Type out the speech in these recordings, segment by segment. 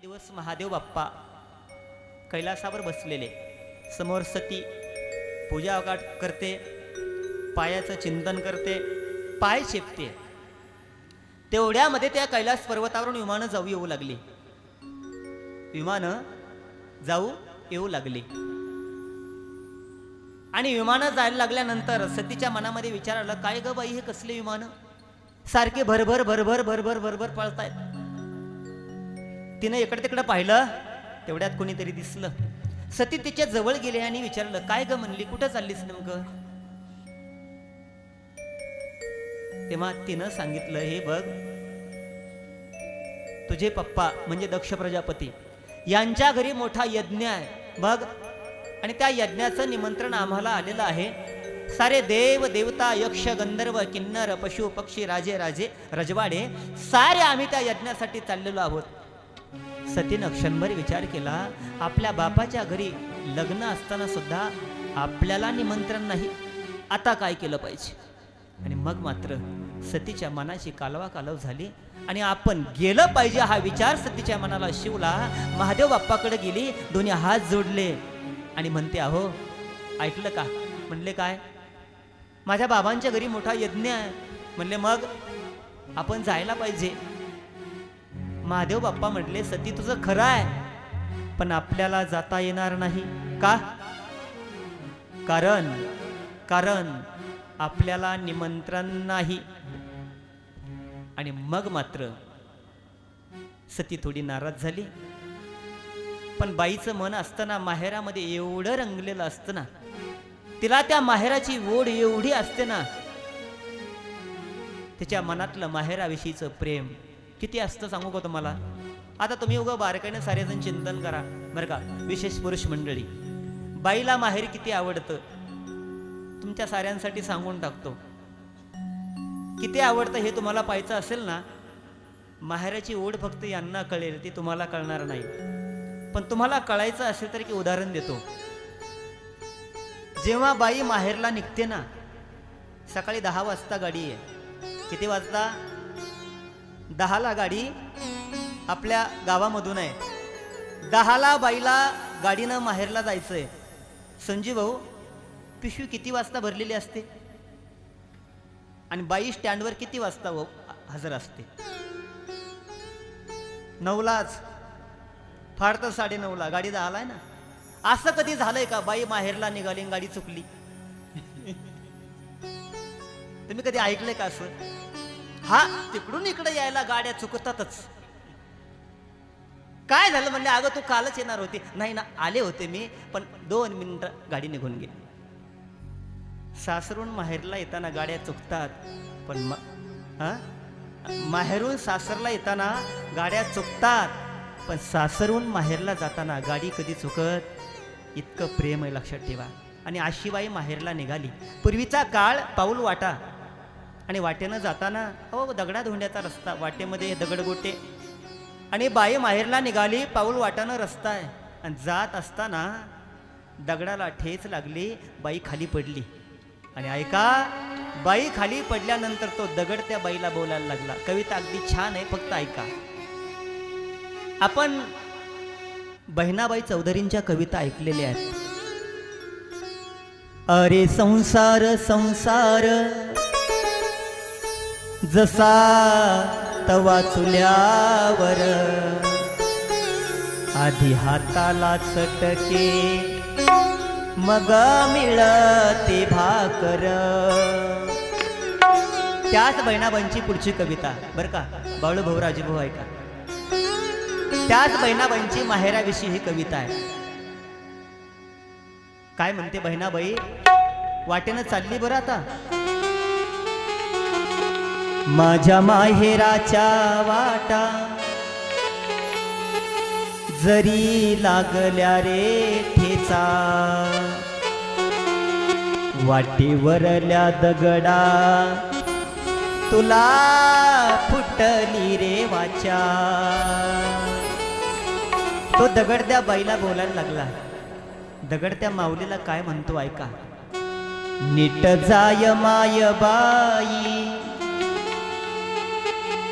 दिवस महादेव बाप्पा कैलासावर बसलेले, समोर सती पूजा करते, पायाचं चिंतन करते, पाय चेपते. तेवढ्यामध्ये त्या कैलास पर्वतावरून विमानं जाऊ येऊ लागली. विमानं जाऊ येऊ लागली आणि विमानं जायला लागल्यानंतर सतीच्या मनामध्ये विचार आला, काय ग बाई, हे कसले विमानं सारखे भरभर भरभर भरभर भरभर पळतायत. तिने इकडे तिकडे पाहिलं, तेवढ्यात कोणीतरी दिसलं. सती तिच्या जवळ गेले आणि विचारलं, काय ग म्हणली, कुठं चाललीस नेमकं. तेव्हा तिनं सांगितलं, हे बघ, तुझे पप्पा म्हणजे दक्ष प्रजापती यांच्या घरी मोठा यज्ञ आहे बघ, आणि त्या यज्ञाचं निमंत्रण आम्हाला आलेलं आहे. सारे देव देवता यक्ष गंधर्व किन्नर पशु पक्षी राजे राजे रजवाडे सारे आम्ही त्या यज्ञासाठी चाललेलो आहोत. सतीनं क्षणभर विचार केला, आपल्या बापाच्या घरी लग्न असताना सुद्धा आपल्याला निमंत्रण नाही, आता काय केलं पाहिजे. आणि मग मात्र सतीच्या मनाची कालवाकालव झाली आणि आपण गेलं पाहिजे हा विचार सतीच्या मनाला शिवला. महादेव बाप्पाकडे गेली, दोन्ही हात जोडले आणि म्हणते, अहो ऐकलं का. म्हणले, काय. माझ्या बाबांच्या घरी मोठा यज्ञ आहे. म्हणले, मग आपण जायला पाहिजे. महादेव बाप्पा म्हटले, सती तुझं खरं आहे, पण आपल्याला जाता येणार नाही. का. कारण आपल्याला निमंत्रण नाही. आणि मग मात्र सती थोडी नाराज झाली. पण बाईचं मन असताना माहेरामध्ये एवढं रंगलेलं असतं ना, तिला त्या माहेराची ओढ एवढी असते ना, तिच्या मनातलं माहेराविषयीचं प्रेम किती असतं सांगू का तुम्हाला. आता तुम्ही उगा बारकाईने सारेजण चिंतन करा बरं का, विशेष पुरुष मंडळी. बाईला माहेर किती आवडतं तुमच्या साऱ्यांसाठी सांगून टाकतो. किती आवडतं हे तुम्हाला पाहायचं असेल ना, माहेराची ओढ फक्त यांना कळेल, ती तुम्हाला कळणार नाही. पण तुम्हाला कळायचं असेल तर की उदाहरण देतो. जेव्हा बाई माहेरला निघते ना, सकाळी 10 वाजता गाडी आहे. किती वाजता. 10ला गाडी आपल्या गावामधून आहे. 10ला बाईला गाडीनं माहेरला जायचंय. संजीव भाऊ, पिशवी किती वाजता भरलेली असते आणि बाई स्टँडवर किती वाजता हजर असते. 9लाच, फार तर 9:30ला. गाडी 10ला आहे ना. असं कधी झालंय का बाई माहेरला निघाली आणि गाडी चुकली. तुम्ही कधी ऐकलंय का असं. हा, तिकडून इकडे यायला गाड्या चुकतातच. काय झालं म्हणले, अगं तू कालच येणार होती. नाही ना, आले होते मी, पण 2 मिनिटं गाडी निघून गेली. सासरून माहेरला येताना गाड्या चुकतात, पण माहेरून सासरला येताना गाड्या चुकतात, पण सासरून माहेरला जाताना गाडी कधी चुकत. इतकं प्रेम आहे, लक्षात ठेवा. आणि अशी बाई माहेरला निघाली. पूर्वीचा काळ पाऊल वाटा, आणि वाटेनं जाताना दगडा धोंड्याचा रस्ता, वाटेमध्ये दगडगोटे. आणि बाई माहेरला निघाली, पाऊल वाटानं रस्ता आहे, आणि जात असताना दगडाला ठेच लागली, बाई खाली पडली. आणि ऐका, बाई खाली पडल्यानंतर तो दगड त्या बाईला बोलायला लागला. कविता अगदी छान आहे, फक्त ऐका. आपण बहिणाबाई चौधरींच्या कविता ऐकलेल्या आहेत. अरे संसार संसार जसा तवा चुल्यावर, आधी हाताला चटके मग मिळते भाकर. त्याच बहिणाबाईंची पुढची कविता बरं का, बाळू भाऊ राजूभाऊ ऐका. त्याच बहिणाबाईंची माहेराविषयी ही कविता आहे. काय म्हणते बहिणाबाई, वाटेनं चालली बरं आता. माझ्या माहेराच्या वाटा जरी लागल्या रे ठेचा, वाटेवरल्या दगडा तुला फुटली रे वाचा. तो दगड त्या बाईला बोलायला लागला. दगड त्या माऊलीला काय म्हणतो ऐका. नीट जाय माय बाई,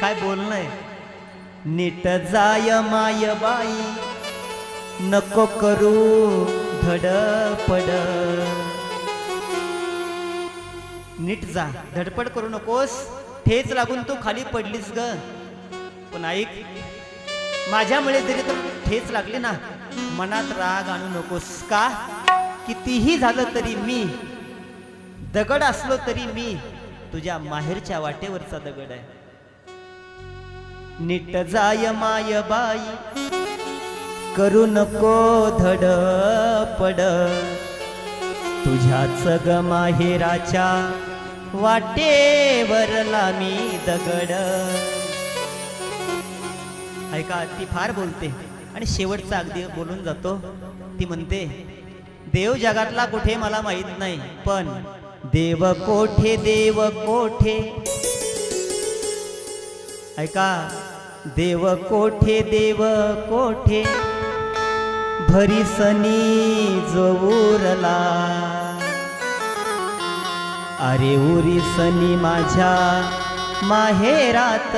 काय बोलणं आहे. नीट जाय माय बाई नको करू धडपड. नीट जा, धडपड करू नकोस. ठेच लागून तू खाली पडलीस ग. पण ऐक, माझ्यामुळे जरी तर ठेच लागली ना, मनात राग आणू नकोस. का? कितीही झालं तरी मी दगड असलो तरी मी तुझ्या माहेरच्या वाटेवरचा दगड आहे. नीट जाय माय बाई करू नको धडपड. तुझ्याच ग माहेराच्या वाटेवरला मी दगड. ऐका, ती फार बोलते आणि शेवटचा अगदी बोलून जातो. ती म्हणते, देव जगातला कुठे मला माहित नाही, पण देव कोठे, देव कोठे. ऐका, देव कोठे, देव कोठे भरीसनी जो उरला. अरे उरीसनी माझ्या माहेरात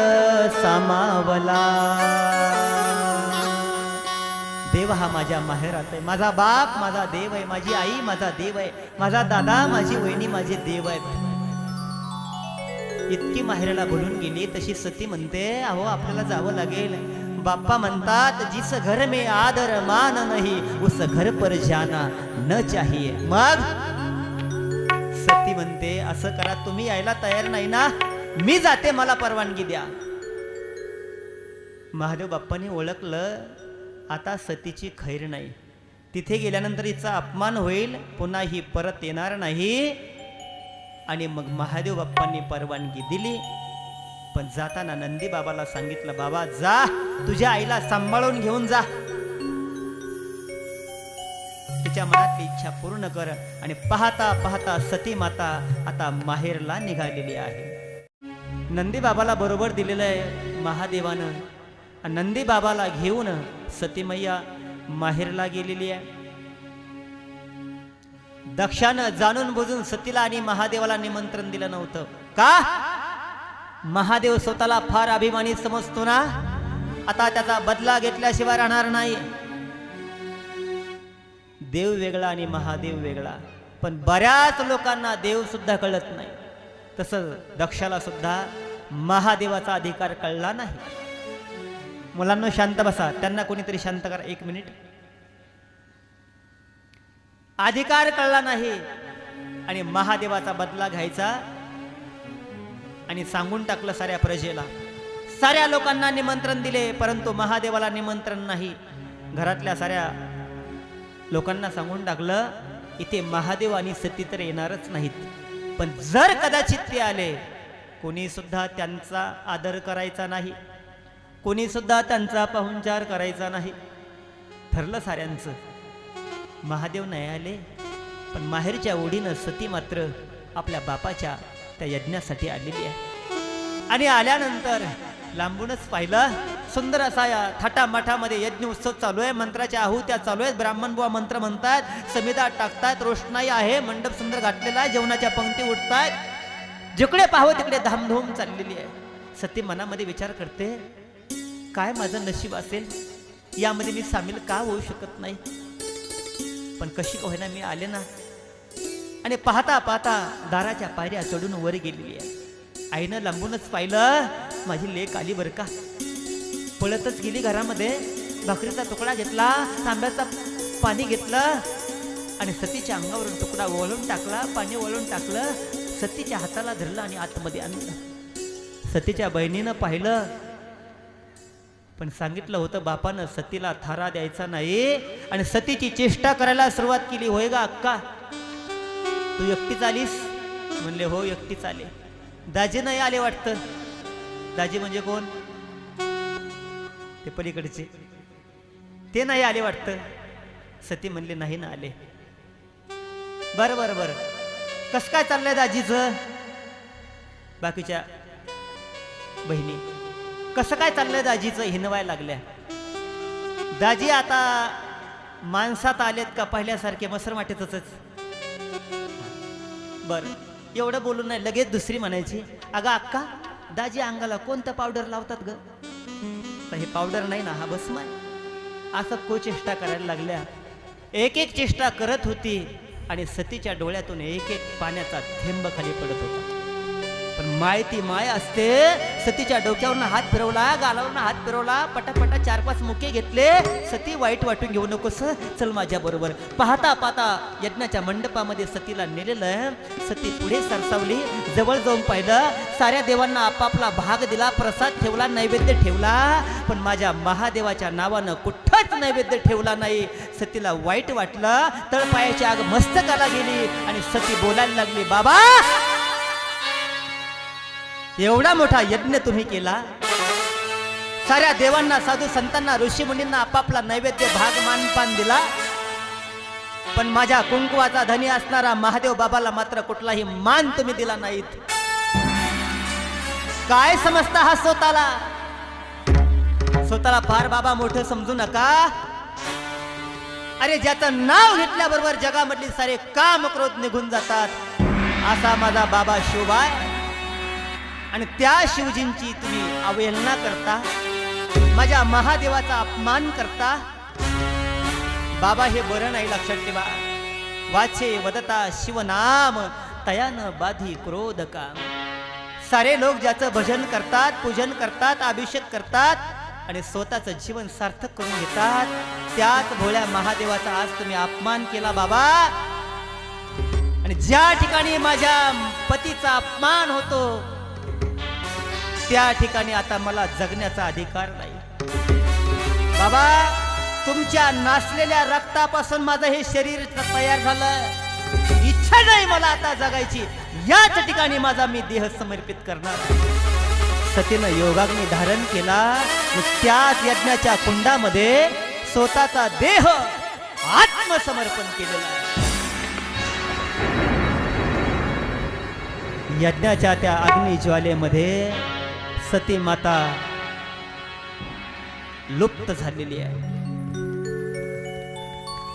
सामावला. देव हा माझ्या माहेरात आहे. माझा बाप माझा देव आहे, माझी आई माझा देव आहे, माझा दादा माझी वहिनी माझे देव आहेत. इतकी माहेराला बोलून गेली. तशी सती म्हणते, अहो आपल्याला जावं लागेल. बाप्पा म्हणतात, जिस घर में आदर मान नहीं उस घर पर जाना न चाहिए. मग सती म्हणते, असं करा, तुम्ही यायला तयार नाही ना, मी जाते, मला परवानगी द्या. महादेव बाप्पांनी ओळखलं, आता सतीची खैर नाही. तिथे गेल्यानंतर हिचा अपमान होईल, पुन्हा ही परत येणार नाही. आणि मग महादेव बाप्पांनी परवानगी दिली. पण जाताना नंदी बाबाला सांगितलं, बाबा जा, तुझ्या आईला सांभाळून घेऊन जा, तिच्या मनातली इच्छा पूर्ण कर. आणि पाहता पाहता सती माता आता माहेरला निघालेली आहे. नंदी बाबाला बरोबर दिलेलं आहे महादेवानं. नंदी बाबाला घेऊन सती मैया माहेरला गेलेली आहे. दक्षानं जाणून बुजून सतीला आणि महादेवाला निमंत्रण दिलं नव्हतं. का? महादेव स्वतःला फार अभिमानी समजतो ना, आता त्याचा बदला घेतल्याशिवाय राहणार नाही. देव वेगळा आणि महादेव वेगळा. पण बऱ्याच लोकांना देव सुद्धा कळत नाही. तसं दक्षाला सुद्धा महादेवाचा अधिकार कळला नाही. मुलांना शांत बसा, त्यांना कोणीतरी शांत करा. 1 मिनिट. अधिकार कळला नाही आणि महादेवाचा बदला घ्यायचा आणि सांगून टाकलं साऱ्या प्रजेला. साऱ्या लोकांना निमंत्रण दिले, परंतु महादेवाला निमंत्रण नाही. घरातल्या साऱ्या लोकांना सांगून टाकलं, इथे महादेव आणि सती तर येणारच नाहीत. पण जर कदाचित ते आले, कोणी सुद्धा त्यांचा आदर करायचा नाही, कोणी सुद्धा त्यांचा पाहुणचार करायचा नाही. ठरलं साऱ्यांचं. महादेव नाही आले, पण माहेरच्या ओढीनं सती मात्र आपल्या बापाच्या त्या यज्ञासाठी आलेली आहे. आणि आल्यानंतर लांबूनच पाहिलं, सुंदर असा या थाटामाठामध्ये यज्ञ उत्सव चालू आहे. मंत्राच्या आहुत्या चालू आहेत. ब्राह्मण बुवा मंत्र म्हणतात, समिधा टाकतात, रोषणाई आहे, मंडप सुंदर घातलेला आहे, जेवणाच्या पंक्ती उठतात. जिकडे पाहावं तिकडे धामधूम चाललेली आहे. सती मनामध्ये विचार करते, काय माझं नशीब असेल, यामध्ये मी सामील का होऊ शकत नाही. पण कशी का होईना मी आले ना. आणि पाहता पाहता दाराच्या पायऱ्या चढून वर गेलेली आहे. आईनं लांबूनच पाहिलं, माझी लेक आली बरं का. पळतच गेली घरामध्ये, भाकरीचा तुकडा घेतला, तांब्याचा पाणी घेतलं आणि सतीच्या अंगावरून तुकडा वळून टाकला, पाणी वळून टाकलं, सतीच्या हाताला धरलं आणि आतमध्ये आणलं. सतीच्या बहिणीनं पाहिलं, पण सांगितलं होतं बापानं सतीला थारा द्यायचा नाही. आणि सतीची चेष्टा करायला सुरुवात केली. होय गा अक्का, तू एकटीच आलीस? म्हणले हो एकटीच आले. दाजी नाही आले वाटतं. दाजी म्हणजे कोण? ते पलीकडचे, ते नाही आले वाटतं. सती म्हणले नाही ना आले. बरं बरं बरं, कसं काय चाललंय दाजीचं? बाकीच्या बहिणी, कसं काय चाललंय दाजीचं? हिनवायला लागल्या. दाजी आता माणसात आलेत का पहिल्यासारखे मसर वाटेतच? बरं, एवढं बोलून नाही, लगेच दुसरी म्हणायची, अगं अक्का, दाजी अंगाला कोणतं पावडर लावतात ग? आता हे पावडर नाही ना, हा भस्म आहे, असं कुचेष्टा करायला लागल्या. एक एक चेष्टा करत होती आणि सतीच्या डोळ्यातून एक एक पाण्याचा थेंब खाली पडत होता. पण माय ती माय असते. सतीच्या डोक्यावरनं हात फिरवला, गालावरनं हात फिरवला, पटापटा 4-5 मुके घेतले. सती वाईट वाटून घेऊ नकोस, चल माझ्या बरोबर. पाहता पाहता यज्ञाच्या मंडपामध्ये सतीला नेलेलं. सती पुढे सरसावली, जवळ जाऊन पाहिलं. साऱ्या देवांना आपापला भाग दिला, प्रसाद ठेवला, नैवेद्य ठेवला. पण माझ्या महादेवाच्या नावानं कुठंच नैवेद्य ठेवला नाही. सतीला वाईट वाटलं. तळपायाची आग मस्तकाला गेली आणि सती बोलायला लागली, बाबा एवढा मोठा यज्ञ तुम्ही केला, साऱ्या देवांना, साधू संतांना, ऋषी मुनींना आपापला नैवेद्य भाग मानपान दिला. पण माझ्या कुंकवाचा धनी असणारा महादेव बाबाला मात्र कुठलाही मान तुम्ही दिला नाहीत. काय समजता हा स्वतःला? स्वतःला फार बाबा मोठं समजू नका. अरे ज्याचं नाव घेतल्याबरोबर जगामधली सारे काम क्रोध निघून जातात, असा माझा बाबा शिव आहे. आणि त्या शिवजींची तुम्ही अवहेलना करता, माझ्या महादेवाचा अपमान करता. बाबा हे बरं नाही, लक्षात ठेवा. वाचे वदता शिवनाम तयान बाधी क्रोध काम. सारे लोक ज्याचं भजन करतात, पूजन करतात, अभिषेक करतात आणि स्वतःचं जीवन सार्थक करून घेतात, त्याच भोळ्या महादेवाचा आज तुम्ही अपमान केला बाबा. आणि ज्या ठिकाणी माझ्या पतीचा अपमान होतो, त्या ठिकाणी आता मला जगण्याचा अधिकार नाही. बाबा तुमच्या नासलेल्या रक्तापासून माझं हे शरीर तयार झालं. इच्छा नाही मला आता जगायची. याच ठिकाणी माझा मी देह समर्पित करणार. सतीनं योगाग्नी धारण केला. त्याच यज्ञाच्या कुंडामध्ये स्वतःचा देह आत्मसमर्पण केलेला आहे. यज्ञाच्या त्या अग्निज्वालेमध्ये सती माता लुप्त झालेली आहे.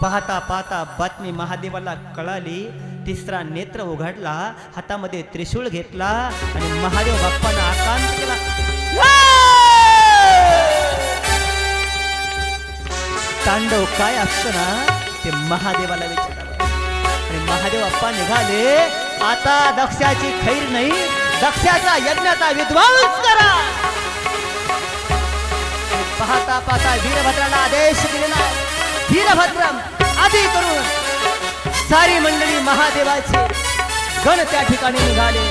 पाहता पाहता बातमी महादेवाला कळाली. तिसरा नेत्र उघडला, हातामध्ये त्रिशूळ घेतला आणि महादेव बाप्पांना आकांत केला. तांडव काय असतं ना ते महादेवाला विचारावं. आणि महादेव बाप्पा निघाले. आता दक्षाची खैर नाही, दक्षाचा यज्ञाचा विध्वंस करा. पाहता पाहता वीरभद्राला आदेश दिलेला. वीरभद्रम आधी करून सारी मंडळी महादेवाची गण त्या ठिकाणी निघाले.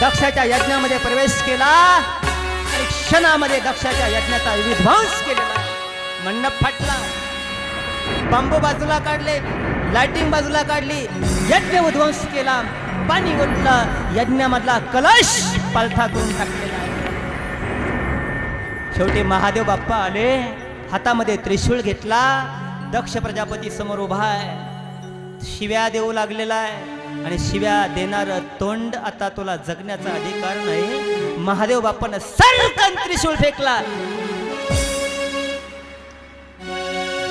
दक्षाच्या यज्ञामध्ये प्रवेश केला आणि क्षणामध्ये दक्षाच्या यज्ञाचा विध्वंस केलेला. मंडप फाटला, बांबू बाजूला काढले, लाइटिंग बाजूला काढली, यज्ञ उद्ध्वंस केला, पाणी ओतलं, यज्ञामधला कलश पालथा करून टाकलेला. शेवटी महादेव बाप्पा आले, हातामध्ये त्रिशूळ घेतला, दक्ष प्रजापती समोर उभा आहे, शिव्या देऊ लागलेला आहे आणि शिव्या देणार तोंड. आता तुला जगण्याचा अधिकार नाही. महादेव बाप्पानं सरकन त्रिशूळ फेकला.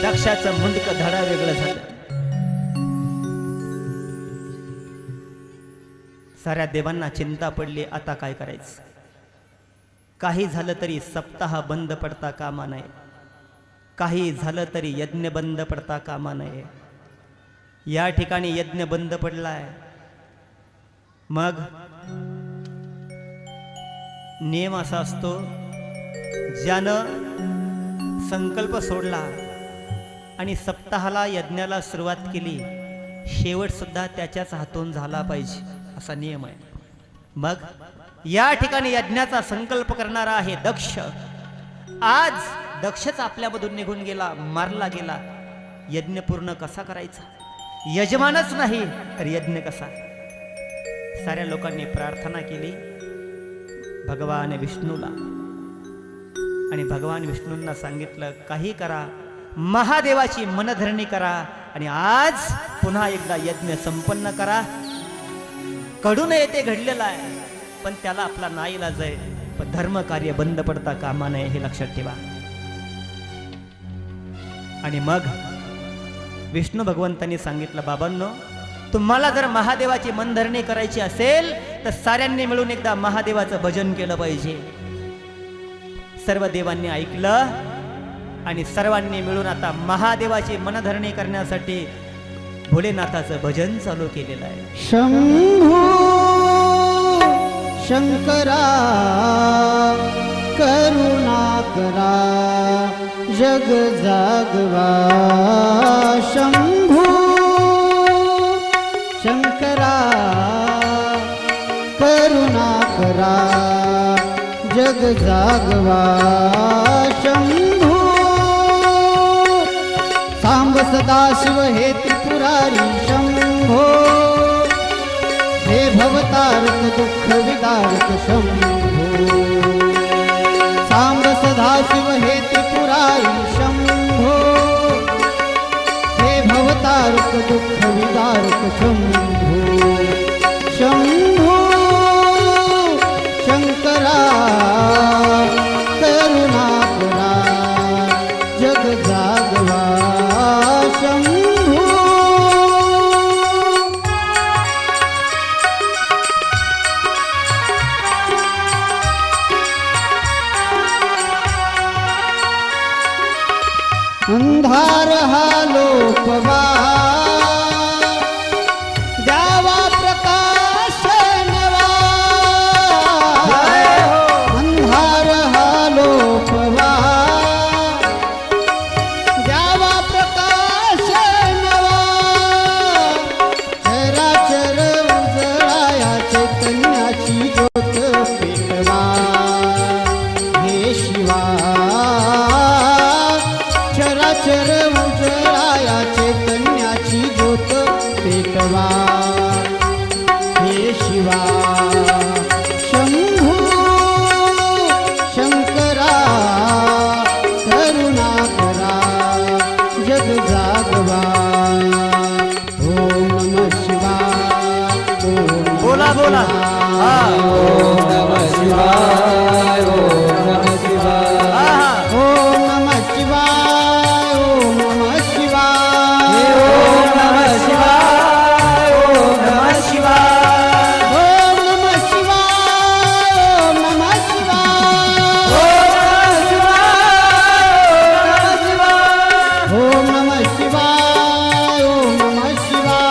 दक्षाचं मुंडक धडा वेगळं झालं. साऱ्या देवांना चिंता पडली, आता काय करायचं. काही झालं तरी सप्ताह बंद पडता कामा नये. काही झालं तरी यज्ञ बंद पडता कामा नये. या ठिकाणी यज्ञ बंद पडलाय. मग नियम असा असतो, ज्यानं संकल्प सोडला आणि सप्ताहाला यज्ञाला सुरुवात केली, शेवट सुद्धा त्याच्याच हातून झाला पाहिजे, असा नियम आहे. मग या ठिकाणी यज्ञाचा संकल्प करणारा आहे दक्ष. आज दक्षच आपल्यामधून निघून गेला, मारला गेला. यज्ञ पूर्ण कसा करायचा? यजमानच नाही तर यज्ञ कसा? साऱ्या लोकांनी प्रार्थना केली भगवान विष्णूला. आणि भगवान विष्णूंना सांगितलं, काही करा, महादेवाची मनधरणी करा आणि आज पुन्हा एकदा यज्ञ संपन्न करा. कडू नये ते घडलेलं आहे, पण त्याला आपला नाईलाज आहे. पण धर्म कार्य बंद पडता कामा नये, हे लक्षात ठेवा. आणि मग विष्णू भगवंतांनी सांगितलं, बाबांनो, तुम्हाला जर महादेवाची मनधरणी करायची असेल तर साऱ्यांनी मिळून एकदा महादेवाचं भजन केलं पाहिजे. सर्व देवांनी ऐकलं आणि सर्वांनी मिळून आता महादेवाची मनधरणी करण्यासाठी भोलेनाथाचं भजन चालू केलेलं आहे. शंभू शंकरा करुणा करा जग जागवा. शंभू शंकरा करुणा करा जग जागवा. शंभू सांब सदाशिव हे त्रिपुरारी. शंभो हे भवतारक दुःख विदारक. शंभो सांब सदाशिव हे त्रिपुरारी. शंभो हे भवतारक दुःख विदारक. शंभो शंभो शंकरा करुणा करा जग जागवा. शंभो अंधार हा लोपवा द्यावा प्रकाश नवा. अंधार हा लोपवा द्यावा प्रकाश नवा. चराचर उजळाया चैतन्याची ज्योत पेटवा. हे शिवा चराचर उजळाया चैतन्याची ज्योत पेटवा. हे शिवा शंभू शंकरा करुणा करा जग जागवा. ओम नमः शिवाय. ओम बोला बोला. ओम नमः शिवाय. ओम नमः शिवाय. ओम नमः शिवाय. ओम नमः शिवाय. ओम नमः शिवाय. ओम नमः शिवाय. ओम नमः शिवाय. ओम नमः शिवाय. ओम नमः शिवाय. ओम नमः शिवाय.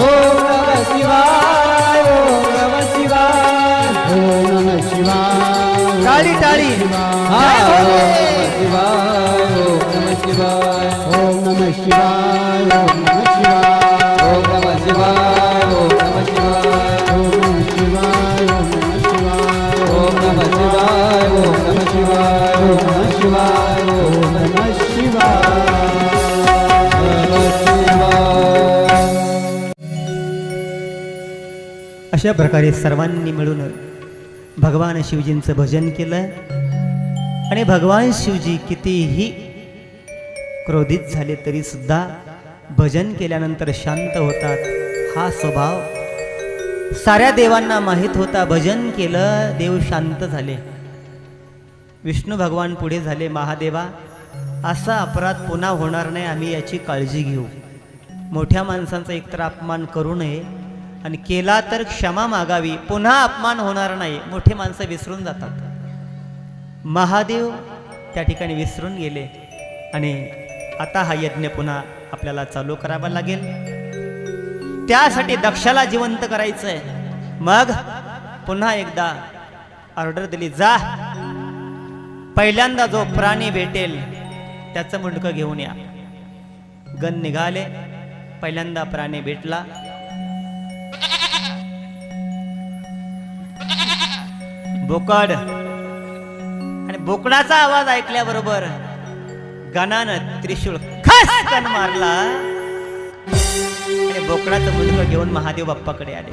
ओम नमः शिवाय. ओम नमः शिवाय. ओम नमः शिवाय. टाळी टाळी. ओम नमः शिवाय. ओम नमः शिवाय. ओम नमः शिवाय. ओम नमः शिवाय. ओम नमः शिवाय. ओम नमः शिवाय. ओम नमः शिवाय. ओम नमः शिवाय. ओम नमः शिवाय. ओम नमः शिवाय. अशा प्रकारे सर्वांनी मिळून भगवान शिवजींचं भजन केलं आणि भगवान शिवजी कितीही क्रोधित झाले तरी सुद्धा भजन केल्यानंतर शांत होतात. हा स्वभाव साऱ्या देवांना माहीत होता. भजन केलं देव शांत झाले. विष्णू भगवान पुढे झाले, महादेवा असा अपराध पुन्हा होणार नाही, आम्ही याची काळजी घेऊ. मोठ्या माणसांचा एकतर अपमान करू नये आणि केला तर क्षमा मागावी, पुन्हा अपमान होणार नाही. मोठे माणसं विसरून जातात. महादेव त्या ठिकाणी विसरून गेले आणि आता हा यज्ञ पुन्हा आपल्याला चालू करावा लागेल. त्यासाठी दक्षाला जिवंत करायचं आहे. मग पुन्हा एकदा ऑर्डर दिली, जा पहिल्यांदा जो प्राणी भेटेल त्याचं मुंडकं घेऊन या. गण निघाले. पहिल्यांदा प्राणी भेटला. बोकड. आणि बोकडाचा आवाज ऐकल्याबरोबर गणानं त्रिशूळ खसकन मारला आणि बोकडाचं मुंडकं घेऊन महादेव बाप्पाकडे आले.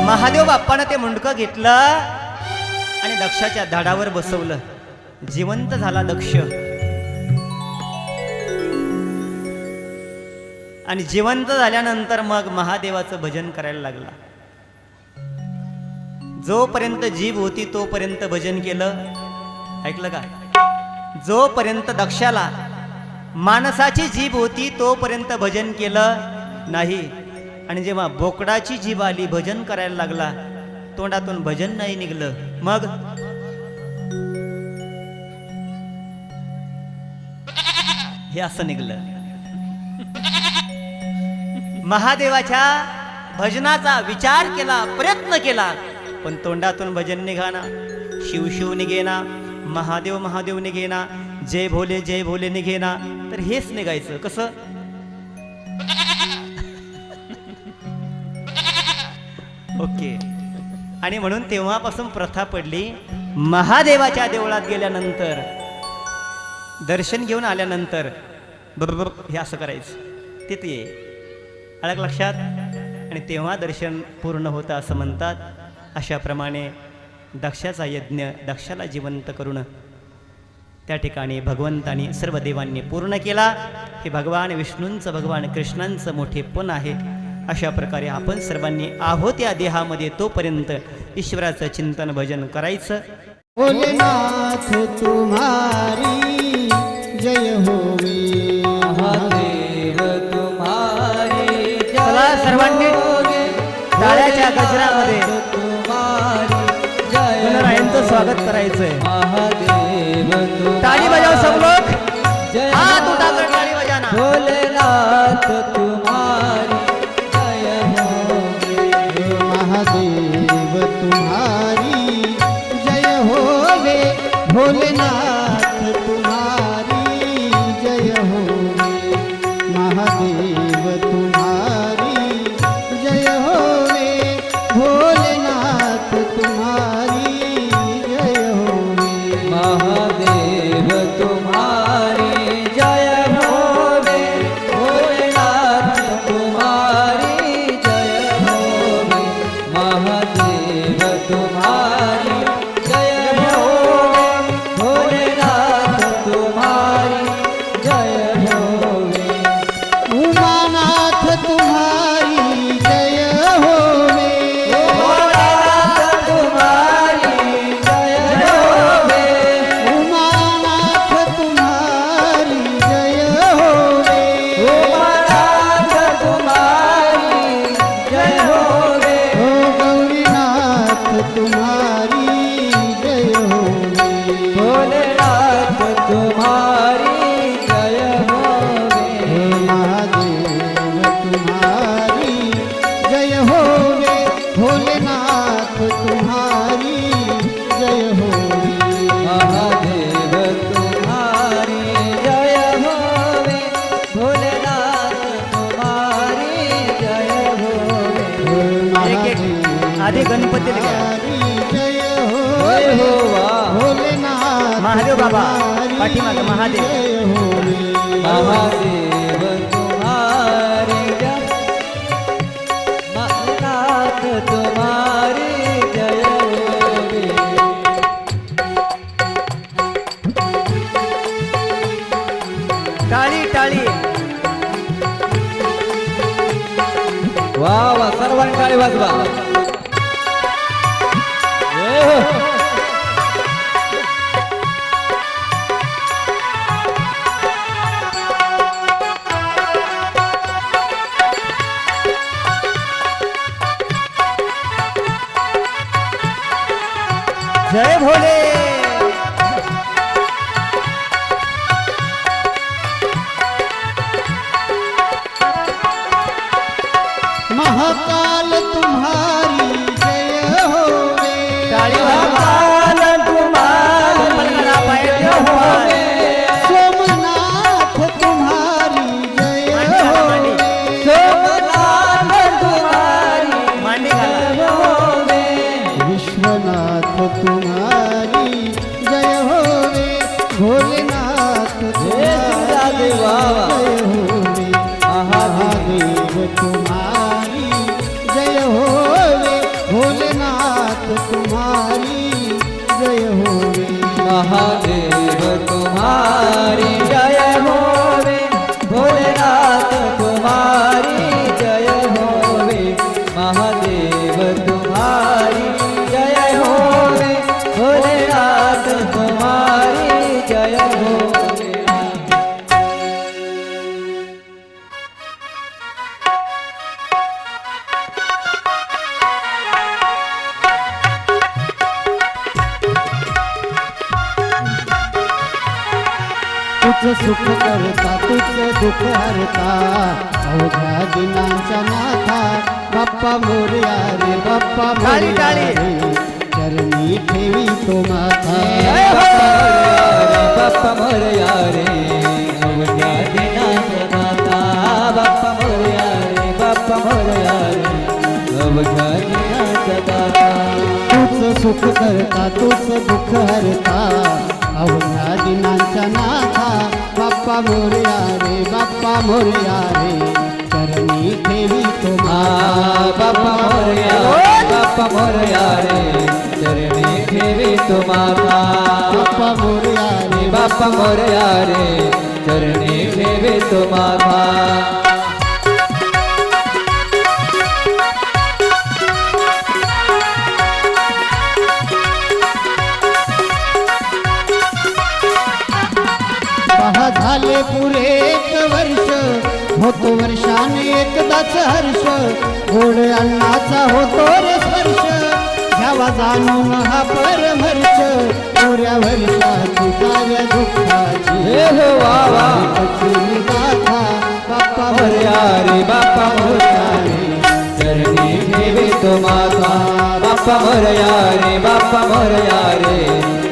महादेव बाप्पानं ते मुंडकं घेतलं आणि दक्षाच्या धडावर बसवलं. जिवंत झाला दक्ष. आणि जिवंत झाल्यानंतर मग महादेवाचं भजन करायला लागला. जोपर्यंत जीव होती तोपर्यंत भजन केलं. ऐकलं का? जोपर्यंत दक्षाला माणसाची जीभ होती तोपर्यंत भजन केलं नाही. आणि जेव्हा बोकडाची जीभ आली, भजन करायला लागला, तोंडातून भजन नाही निघलं. मग हे असं निघलं. महादेवाच्या भजनाचा विचार केला, प्रयत्न केला, पण तोंडातून भजन निघाना, शिवशिव निघेना, महादेव महादेव निघेना, जय भोले निघेना. तर हेच निघायचं कसं? ओके. आणि म्हणून तेव्हापासून प्रथा पडली, महादेवाच्या देवळात गेल्यानंतर, दर्शन घेऊन आल्यानंतर बरोबर हे असं करायचं. तिथे अलग लक्षात. आणि तेव्हा दर्शन पूर्ण होतं असं म्हणतात. अशाप्रमाणे दक्षाचा यज्ञ, दक्षाला जिवंत करून त्या ठिकाणी भगवंतानी सर्व देवांनी पूर्ण केला. हे भगवान विष्णूंचं, भगवान कृष्णांचं मोठेपण आहे. अशा प्रकारे आपण सर्वांनी आहोत या देहामध्ये तोपर्यंत ईश्वराचं चिंतन भजन करायचं. भोलेनाथ तुम्हारी जय होवे, महादेव तुम्हारी चला सर्वांनी टाळ्याच्या गजरामध्ये तुम्हारी जय गणरायांचं स्वागत करायचंय. महादेव टाळी बजाव सब लोग. जय हात उठाकर टाळी बजाना. भोलेनाथ तुम्हारी जय होवे, महादेव तुम्हारी जय होवे, भोलेनाथ तुम्हारी जय होवे, महादेव तुम्हारी जय होवे, भोलेनाथ तुम्हारी जय होवे, महादेव तुम्हारी जय होवे, भोलेनाथ तुम्हारी जय होवे, महादेव तुम्हारी जय होवे, भोलेनाथ तुम्हारी जय होवे, उमानाथ तुम्हारी जय होवे, भोलेनाथ तुम्हारी जय होवे, उमानाथ तुम्हारी जय होवे, उमानाथ तुम्हारी जय होवे, ओ गौरीनाथ तुम्हारी जय होवे, भोलेनाथ तुम्हारी जय होवे, महादेव तुम्हारी जय होवे, भोलेनाथ तुम्हारी जय होवे, महादेव तुम्हारी जय होवे, भोलेनाथ तुम्हारी जय होवे, एक एक आधी गणपतीला घ्या. जय जय होवे, होवा, भोलेनाथ महादेव बाबा, तुम्हारी पाठीमागे महादेव. जय होवे, महादेव तुम्हारी जय, भोलेनाथ तुम्हारी जय होवे, टाळी टाळी. वा वा, सर्वांनी टाळी वाजवा. जय हो. जय भोले. महाकाल तुम्हारी जय होवे, टाळी वाजवा. कल्पना पाहिजे होवे. सोमनाथ तुम्हारी जय होवे, सोमनाथ तुम्हारी मांडी घाला. होवे, विश्वनाथ तुम्हारी जय होवे, भोलेनाथ तुम्हारी वा वा. जय होवे, महादेव तुम्हारी जय होवे, भोलेनाथ तुम्हारी जय होवे, महादेव तुम्हारी जय होवे, भोलेनाथ तुम्हारी जय होवे, महादेव तुम्हारी जय होवे, भोलेनाथ तुम्हारी जय होवे. दुःख हरता अवघ्या दिनांच्या नाथा बाप्पा मोरया रे बाप्पा टाळी, मोरया टाळी. रे चरणी ठेवी तो माथा बाप्पा मोरया रे अवघ्या दिनांच्या नाथा बाप्पा मोरया रे बाप्पा मोरया रे अवघ्या दिनांच्या दाता तूच सुख करता तूच दुःख हरता अवघ्या दिनांच्या नाथा बाप्पा मोरया रे बाप्पा मोरया रे चरणी ठेवी तो बाप्पा मोरया बाप्पा मोरया रे चरणी ठेवी तुम्हाला बाप्पा मोरया रे बाप्पा मोरया रे चरणी ठेवी तुम्हाला पहा झाले पुरे एक वर्ष होतो वर्षाने एकदाच हर्ष गोड अन्नाचा होतो रे स्पर्श घ्यावा जाणून हा परमर्ष पुऱ्या वर्षाची साऱ्या दुःखाची हे हो वा वा लक्ष्मी गाथा बाप्पा मोरया रे बाप्पा मोरया रे चरणी ठेवी तुम्हाला बाप्पा मोरया रे बाप्पा मोरया रे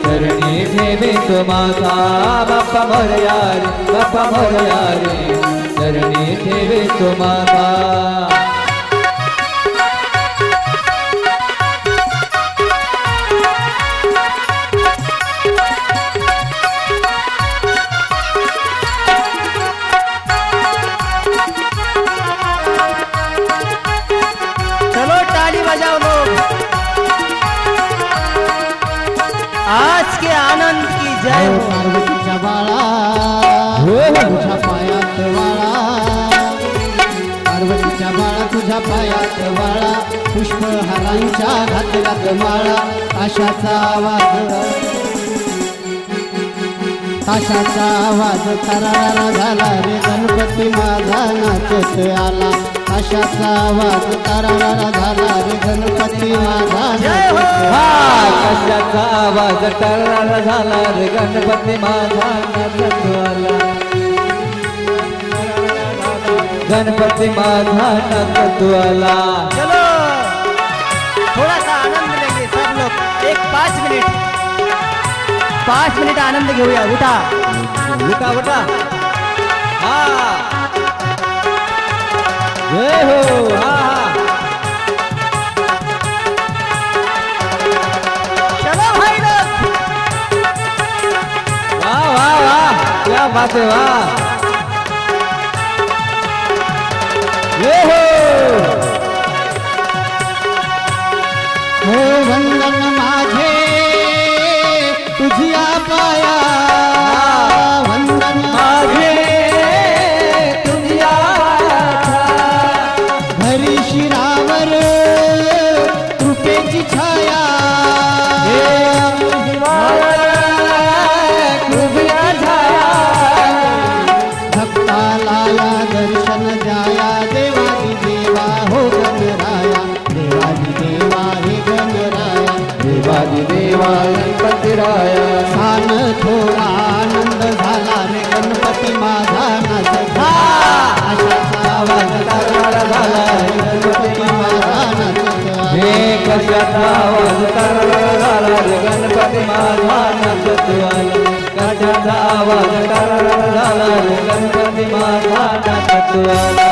चरणी ठेवी तुम्हाला बाप्पा मोरया रे बाप्पा मोरया रे चरणी ठेवी तुम्हाला चलो ताली बजाओ लोग। आज के आनंद की जय हो। पार्वतीच्या बाळा तुझ्या पायात वाळा पार्वतीच्या बाळा तुझ्या पायात वाळा पुष्पहारांच्या घातल्यात माळा आशाचा आवाज तरारा झाला रे गणपती माझा नाचत आला आशाचा आवाज तरारा झाला रे गणपती माझा जय हो। नाचत हा आला. कशाचा आवाज टळला झाला रे गणपती माझा नाचत आला गणपती माझा नाचत आला चलो थोड़ा सा आनंद लेंगे सब लोग। एक 5 मिनिट आनंद घेऊया। उठा उठा उठा हा जय हो हा चलो भाई लोग। वाह वाह वाह क्या बात है वाह ये हो वंदन माझे तुझिया पाया वंदन माझे तुझ्या हरी शिरावर कृपेची छाया कृपया छाया भक्ताला या दर्शन द्याया देवादी देवा हो गणराया देवादी देवा हे गणराया देवादी देवा गणपतीराया सान थोडा आनंद झाला रे गणपती माझा नाचता आशाचा आवाज तरारा झाला रे गणपती माझा नाचता हे कशाचा आवाज तरारा झाला रे गणपती माझा नाचत आला कशाचा आवाज तरारा झाला रे गणपती माझा नाचत आला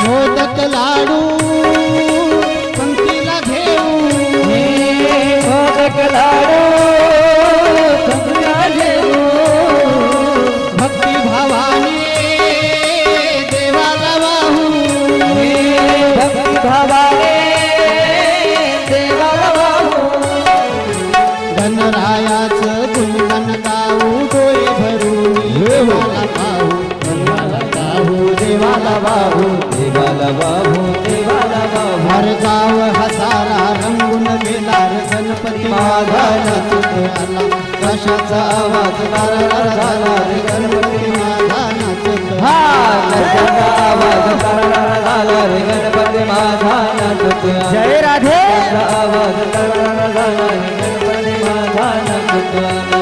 मोदक लाडू पंक्तीला घेऊ मोदक लाडू संध्या घेऊ भक्ती भावाने देवाला वाहू भक्ती भावाने देवाला वाहू गणरायाचं गुणगण गाऊ डोळे भरून देवाला पाहू देवाला गाऊ देवाला वाहू देवाला वाहू देवाला वाहू हर गाव हसारा रंगून गेला रे गणपती माझा नाचत आला कशाचा आवाज गारा झाला रे गणपती माझा नाचत हा कशाचा आवाज करारा झाला रे गणपती माझा नाचत आला. जय राधे कशाचा आवाज करारा झाला रे गणपती माझा नाचत आला.